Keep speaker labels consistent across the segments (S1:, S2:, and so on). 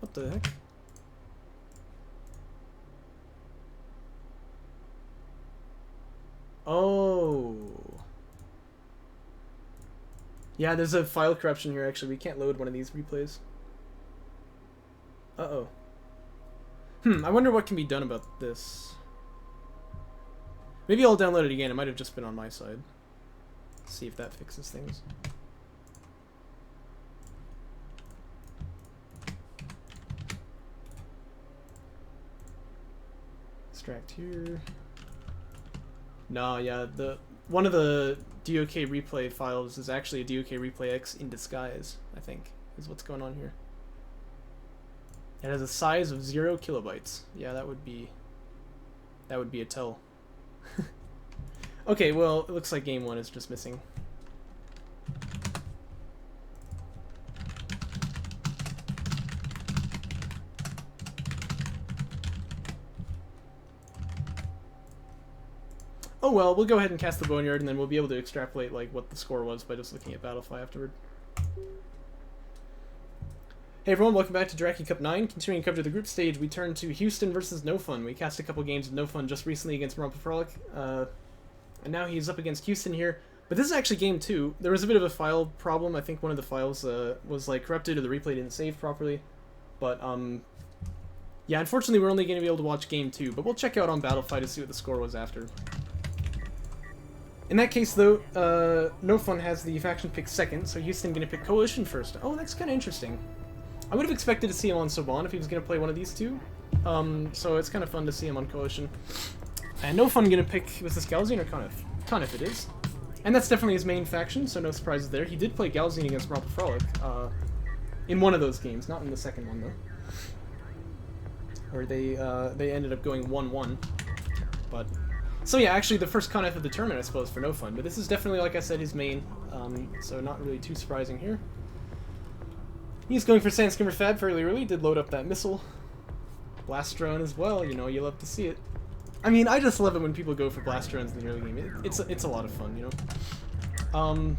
S1: What the heck? Oh. Yeah, there's a file corruption here, actually. We can't load one of these replays. Uh-oh. I wonder what can be done about this. Maybe I'll download it again. It might have just been on my side. See if that fixes things. Extract here. Nah, yeah, one of the DOK replay files is actually a DOK replay X in disguise, I think, is what's going on here. It has a size of 0 kilobytes. Yeah, that would be a tell. Okay, well, it looks like game 1 is just missing. Oh well, we'll go ahead and cast the Boneyard, and then we'll be able to extrapolate like what the score was by just looking at Battlefy afterward. Hey everyone, welcome back to Jaraci Cup 9. Continuing coverage of the group stage, we turn to Houston versus NoFun. We cast a couple games of NoFun just recently against Marple Frolic, and now he's up against Houston here. But this is actually game 2. There was a bit of a file problem. I think one of the files was like corrupted, or the replay didn't save properly. But yeah, unfortunately we're only going to be able to watch game 2, but we'll check out on Battlefy to see what the score was after. In that case, though, NoFun has the faction pick second, so Houston going to pick Coalition first. Oh, that's kind of interesting. I would have expected to see him on Soban if he was going to play one of these two. So it's kind of fun to see him on Coalition. And NoFun going to pick, was this Galzine or Conif? Conif it is. And that's definitely his main faction, so no surprises there. He did play Galzine against Marple Frolic in one of those games, not in the second one, though. Where they ended up going 1-1. But... So yeah, actually the first Conif of the tournament, I suppose, for NoFun. But this is definitely, like I said, his main, so not really too surprising here. He's going for Sandskimmer Fab fairly early, did load up that missile. Blast drone as well, you know, you love to see it. I mean, I just love it when people go for blast drones in the early game. It's a lot of fun, you know.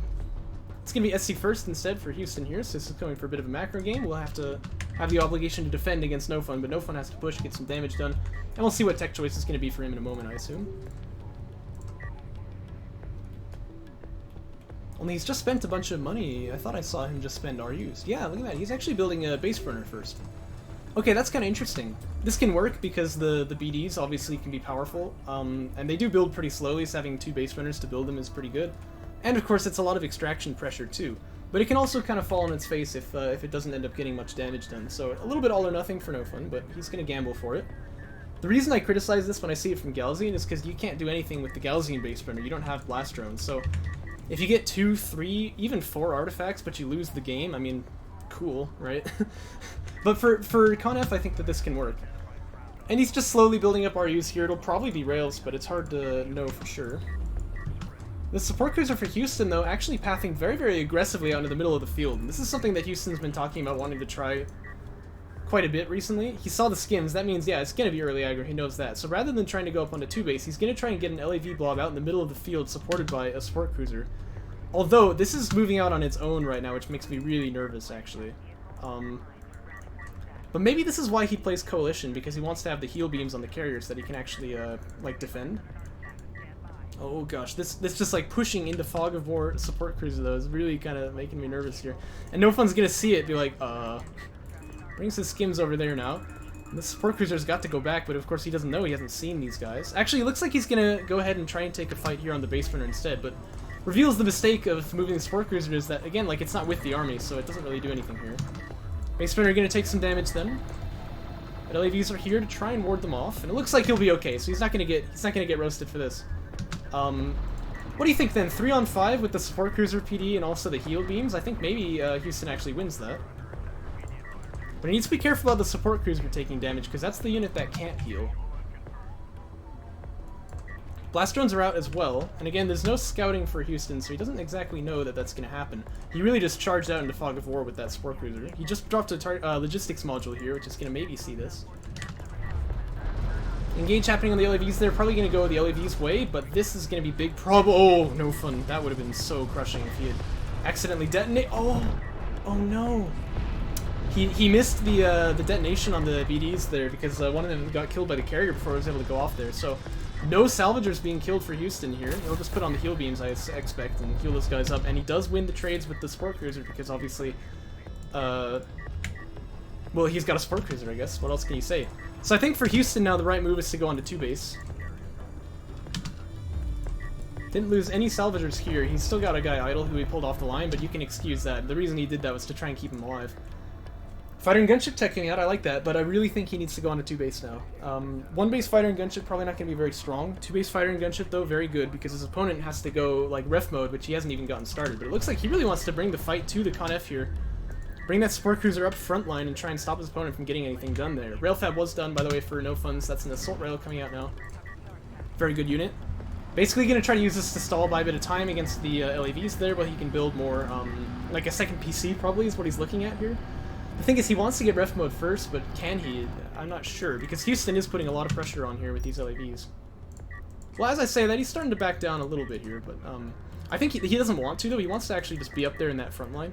S1: It's going to be SC first instead for Houston here, so this is going for a bit of a macro game. We'll have to have the obligation to defend against NoFun, but NoFun has to push, get some damage done. And we'll see what tech choice is going to be for him in a moment, I assume. Only he's just spent a bunch of money. I thought I saw him just spend RUs. Yeah, look at that. He's actually building a base burner first. Okay, that's kind of interesting. This can work because the BDs obviously can be powerful, and they do build pretty slowly, so having 2 base burners to build them is pretty good. And of course, it's a lot of extraction pressure too. But it can also kind of fall on its face if it doesn't end up getting much damage done. So a little bit all or nothing for NoFun, but he's going to gamble for it. The reason I criticize this when I see it from Galzine is because you can't do anything with the Galzine base burner. You don't have blast drones, so if you get 2, 3, even 4 artifacts, but you lose the game, I mean, cool, right? But for Conf, I think that this can work. And he's just slowly building up RUs here. It'll probably be Rails, but it's hard to know for sure. The support cruiser for Houston, though, actually pathing very, very aggressively out into the middle of the field. And this is something that Houston's been talking about wanting to try quite a bit recently. He saw the skims. That means, yeah, it's going to be early aggro. He knows that. So rather than trying to go up onto 2 base, he's going to try and get an LAV blob out in the middle of the field supported by a support cruiser. Although, this is moving out on its own right now, which makes me really nervous, actually. But maybe this is why he plays Coalition, because he wants to have the heal beams on the carriers that he can actually, like, defend. Oh gosh, this just like pushing into Fog of War support cruiser though is really kind of making me nervous here. And NoFun's gonna see it, be like, brings his skims over there now. And the support cruiser's got to go back, but of course he doesn't know, he hasn't seen these guys. Actually, it looks like he's gonna go ahead and try and take a fight here on the base burner instead, but reveals the mistake of moving the support cruiser is that, again, like, it's not with the army, so it doesn't really do anything here. Base burner gonna take some damage then. But LAVs are here to try and ward them off, and it looks like he'll be okay, so he's not gonna get roasted for this. What do you think then? 3 on 5 with the support cruiser PD and also the heal beams? I think maybe Houston actually wins that. But he needs to be careful about the support cruiser taking damage, because that's the unit that can't heal. Blast drones are out as well, and again, there's no scouting for Houston, so he doesn't exactly know that that's going to happen. He really just charged out into Fog of War with that support cruiser. He just dropped a logistics module here, which is going to maybe see this. Engage happening on the LAVs there, probably going to go the LAV's way, but this is going to be big problem. Oh, NoFun. That would have been so crushing if he had accidentally detonated. Oh no. He missed the detonation on the BDs there because one of them got killed by the carrier before it was able to go off there. So no salvagers being killed for Houston here. He'll just put on the heal beams, I expect, and heal those guys up. And he does win the trades with the support cruiser because obviously, well, he's got a support cruiser, I guess. What else can you say? So I think for Houston now the right move is to go on to 2 base. Didn't lose any salvagers here. He's still got a guy idle who he pulled off the line, but you can excuse that. The reason he did that was to try and keep him alive. Fighter and gunship teching out, I like that, but I really think he needs to go on to 2 base now. 1 base fighter and gunship probably not going to be very strong. 2 base fighter and gunship though, very good, because his opponent has to go like ref mode, which he hasn't even gotten started. But it looks like he really wants to bring the fight to the Con F here. Bring that support cruiser up front line and try and stop his opponent from getting anything done there. Railfab was done, by the way, for NoFun, so that's an assault rail coming out now. Very good unit. Basically going to try to use this to stall by a bit of time against the LAVs there, but he can build more, like a second PC probably is what he's looking at here. The thing is, he wants to get ref mode first, but can he? I'm not sure, because Houston is putting a lot of pressure on here with these LAVs. Well, as I say that, he's starting to back down a little bit here, but I think he doesn't want to, though. He wants to actually just be up there in that front line.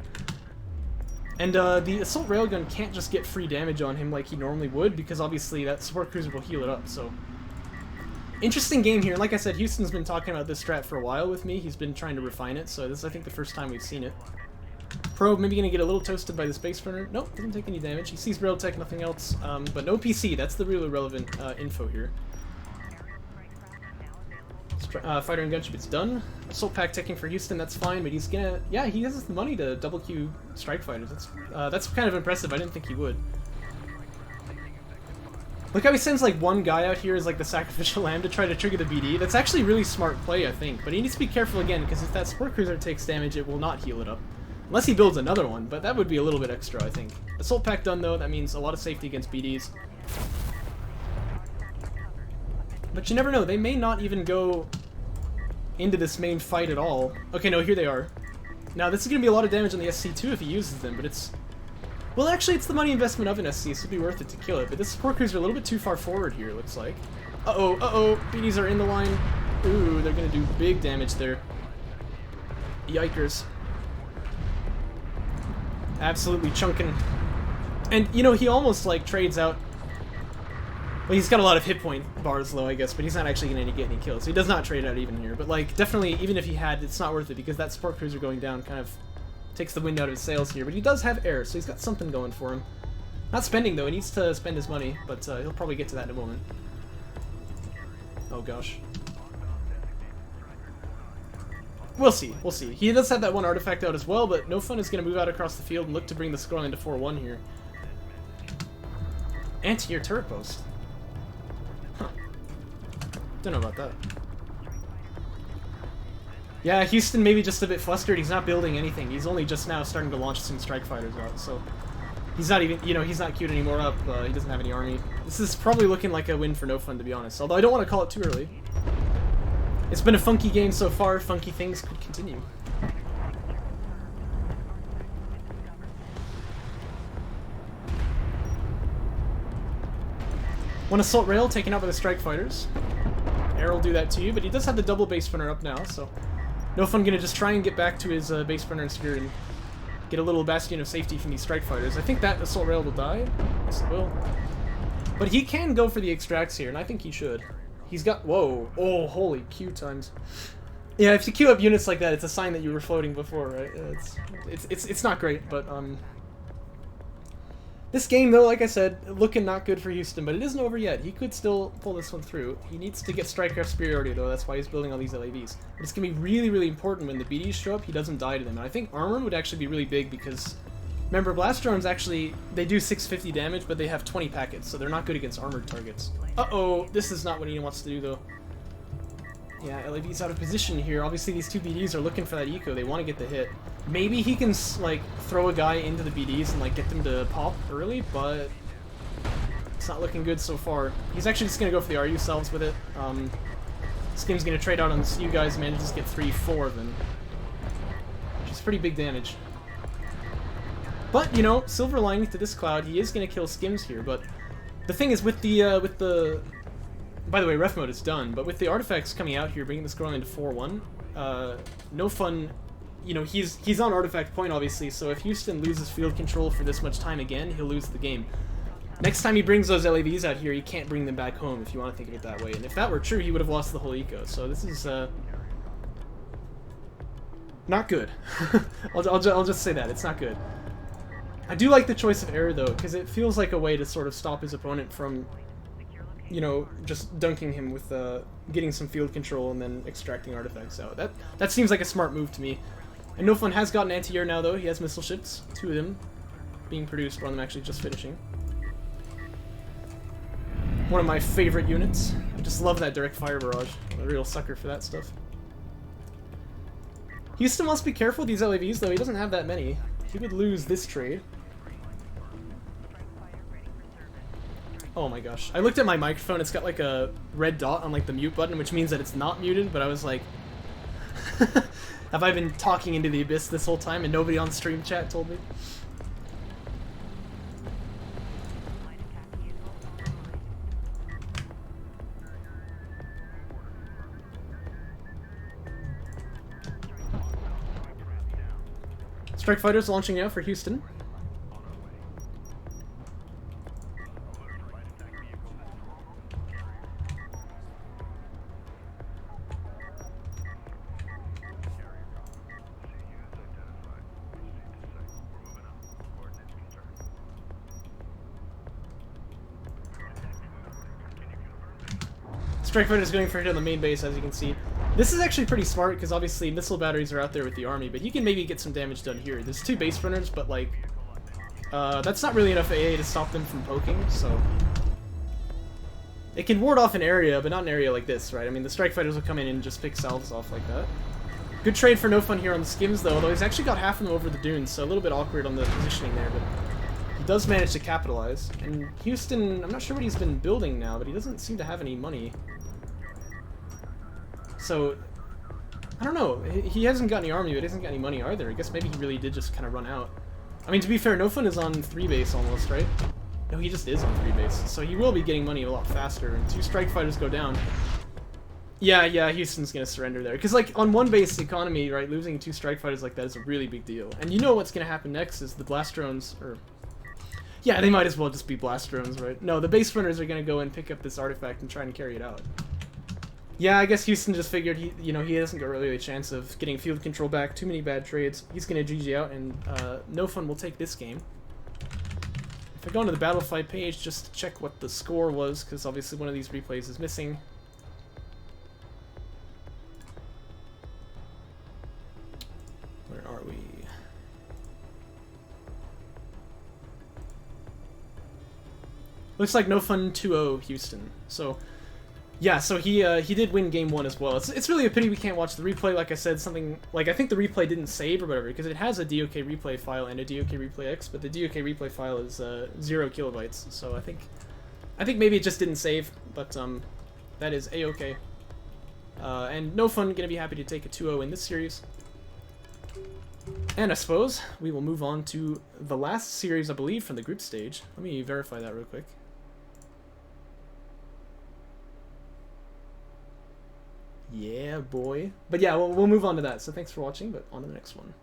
S1: And the assault railgun can't just get free damage on him like he normally would, because obviously that support cruiser will heal it up, so... Interesting game here. Like I said, Houston's been talking about this strat for a while with me. He's been trying to refine it, so this is, I think, the first time we've seen it. Probe maybe going to get a little toasted by the space runner. Nope, doesn't take any damage. He sees rail tech, nothing else. But no PC. That's the really relevant info here. Fighter and gunship, it's done. Assault pack teching for Houston, that's fine, but he's gonna... Yeah, he has the money to double queue strike fighters. That's kind of impressive. I didn't think he would. Look how he sends like one guy out here as like the sacrificial lamb to try to trigger the BD. That's actually really smart play, I think. But he needs to be careful again, because if that support cruiser takes damage, it will not heal it up. Unless he builds another one, but that would be a little bit extra, I think. Assault pack done, though. That means a lot of safety against BDs. But you never know. They may not even go into this main fight at all. Okay, no, here they are. Now, this is going to be a lot of damage on the SC2 if he uses them, but it's... Well, actually, it's the money investment of an SC, so it'd be worth it to kill it. But this support cruiser a little bit too far forward here, it looks like. Uh-oh, uh-oh. BDs are in the line. Ooh, they're going to do big damage there. Yikers. Absolutely chunking. And, you know, he almost, like, trades out... Well, he's got a lot of hit point bars low, I guess, but he's not actually going to get any kills. So he does not trade out even here. But, like, definitely, even if he had, it's not worth it, because that support cruiser going down kind of takes the wind out of his sails here. But he does have air, so he's got something going for him. Not spending, though. He needs to spend his money, but he'll probably get to that in a moment. Oh, gosh. We'll see, we'll see. He does have that one artifact out as well, but NoFun is going to move out across the field and look to bring the scoreline to 4-1 here. Anti-air turret post. Huh. Don't know about that. Yeah, Houston maybe just a bit flustered. He's not building anything. He's only just now starting to launch some strike fighters out, so... He's not even, you know, he's not queued anymore up. He doesn't have any army. This is probably looking like a win for NoFun, to be honest. Although I don't want to call it too early. It's been a funky game so far. Funky things could continue. One assault rail taken out by the strike fighters. Air will do that to you, but he does have the double base runner up now, so NoFun gonna just try and get back to his base runner and sphere and get a little bastion of safety from these strike fighters. I think that assault rail will die. Yes, it will. But he can go for the extracts here, and I think he should. He's got... Whoa. Oh, holy Q times. Yeah, if you queue up units like that, it's a sign that you were floating before, right? It's not great, but, This game, though, like I said, looking not good for Houston, but it isn't over yet. He could still pull this one through. He needs to get strike superiority, though. That's why he's building all these LAVs. But it's going to be really, really important when the BDs show up, he doesn't die to them. And I think armor would actually be really big because... Remember, blast drones actually, they do 650 damage, but they have 20 packets, so they're not good against armored targets. Uh-oh, this is not what he wants to do, though. Yeah, LAV's out of position here. Obviously, these two BDs are looking for that eco. They want to get the hit. Maybe he can, like, throw a guy into the BDs and, like, get them to pop early, but it's not looking good so far. He's actually just going to go for the RU selves with it. Skim's going to trade out on the you guys, manages to get 3-4 of them. Which is pretty big damage. But, you know, silver lining to this cloud, he is going to kill Skims here, but the thing is, with the... By the way, ref mode is done, but with the artifacts coming out here, bringing the scoreline to 4-1, NoFun you know, he's on artifact point, obviously, so if Houston loses field control for this much time again, he'll lose the game. Next time he brings those LAVs out here, he can't bring them back home, if you want to think of it that way. And if that were true, he would have lost the whole eco. So this is, not good. I'll just say that. It's not good. I do like the choice of error, though, because it feels like a way to sort of stop his opponent from, you know, just dunking him with getting some field control and then extracting artifacts out. That seems like a smart move to me. And NoFun has gotten anti-air now, though. He has missile ships, 2 of them being produced, one of them actually just finishing. One of my favorite units. I just love that direct fire barrage. I'm a real sucker for that stuff. Houston must be careful with these LAVs, though. He doesn't have that many. He would lose this trade. Oh my gosh. I looked at my microphone. It's got like a red dot on like the mute button, which means that it's not muted, but I was like... have I been talking into the abyss this whole time and nobody on stream chat told me? Strike fighters launching now for Houston. Strike fighters going for a hit on the main base, as you can see. This is actually pretty smart, because obviously missile batteries are out there with the army, but he can maybe get some damage done here. There's 2 base runners, but like, that's not really enough AA to stop them from poking, so... It can ward off an area, but not an area like this, right? I mean, the strike fighters will come in and just pick salves off like that. Good trade for NoFun here on the skims, though, although he's actually got half of them over the dunes, so a little bit awkward on the positioning there, but he does manage to capitalize. And Houston, I'm not sure what he's been building now, but he doesn't seem to have any money. So, I don't know. He hasn't got any army, but he hasn't got any money either. I guess maybe he really did just kind of run out. I mean, to be fair, NoFun is on 3 base almost, right? No, he just is on 3 base. So he will be getting money a lot faster, and 2 strike fighters go down. Yeah, Houston's gonna surrender there. Because, like, on 1 base economy, right, losing 2 strike fighters like that is a really big deal. And you know what's gonna happen next is the blast drones, or... Yeah, they might as well just be blast drones, right? No, the base runners are gonna go and pick up this artifact and try and carry it out. Yeah, I guess Houston just figured he doesn't got really a chance of getting field control back. Too many bad trades. He's gonna GG out, and NoFun will take this game. If I go into the battle fight page just to check what the score was, because obviously one of these replays is missing. Where are we? Looks like NoFun 2-0 Houston. So. Yeah, so he did win game 1 as well. It's really a pity we can't watch the replay. Like I said, something like I think the replay didn't save or whatever because it has a DOK replay file and a DOK replay X, but the DOK replay file is 0 kilobytes. So I think maybe it just didn't save, but that is a-okay. And NoFun gonna be happy to take a 2-0 in this series. And I suppose we will move on to the last series, I believe, from the group stage. Let me verify that real quick. Yeah, boy. But yeah, we'll move on to that. So thanks for watching, but on to the next one.